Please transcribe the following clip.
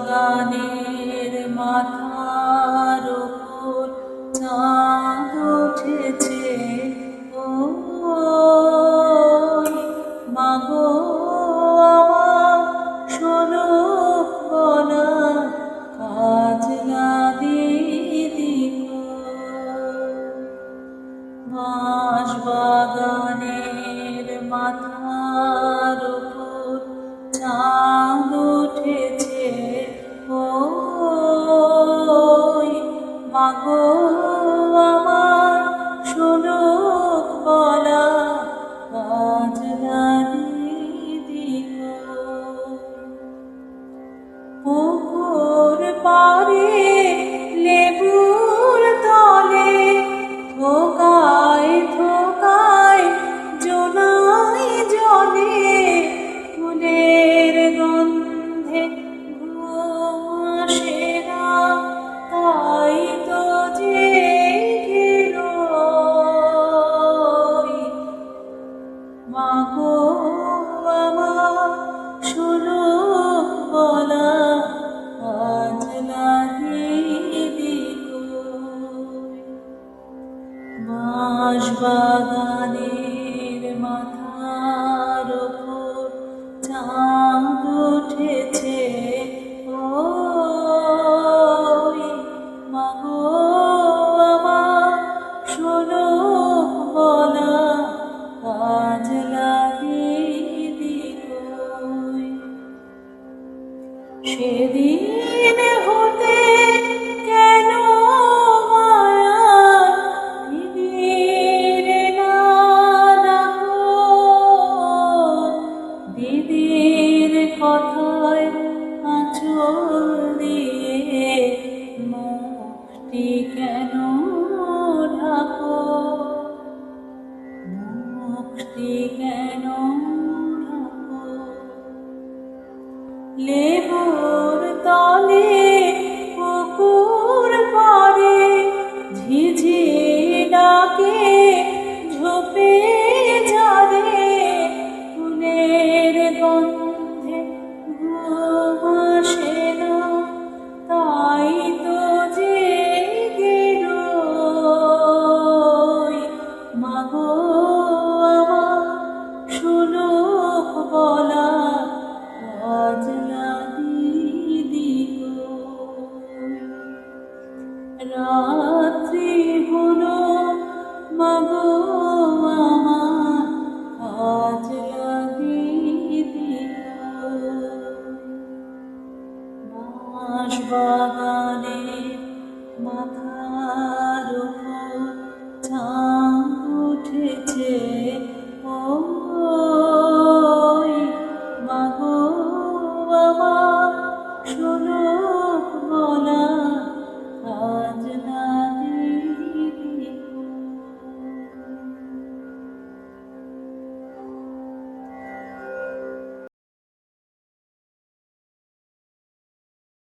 বাঁশবাগানের মাথার উপর চাঁদ উঠেছে, ওই মাগো আমার শোলক বলা কাজলা দিদি গো। বাঁশবাগানের মাথার উপর চাঁদ উঠেছে, ওই মাগো আমার শোলক বলা কাজলা দিদি গো। পুকুর পাড়ে লেবুর তলে থোকায় থোকায় জোনাই জলে ফুলের গন্ধে ঘুম আসে না, তাই তো জেগে রই। মাগো আমার শোলক বলা কাজলা দিদি গো। বাঁশবাগানের মাথার উপর চাঁদ উঠেছে, ওই মাগো আমার শোলক বলা কাজলা দিদি গো। সেদিন হতে কেন মায়া দিদির না ডাকো, দিদির কথায় আঁচল দিয়ে মুখটি কেন ঢাকো, মুখটি কেন ঢাকো। লেবুর তলে পুকুর পাড়ে ঝিঝি ডাকে ঝোপে ঝাড়ে, ফুলের গন্ধে ঘুম আসে না, তাই তো জেগে রই। মাগো আমার শোলক বলা কাজলা দিদি গো। রাত্রি হলো মাগো আমার কাজলা দিদি গো। বাঁশবাগানের মাথার উপর চাঁদ উঠেছে, ওই মাগো আমার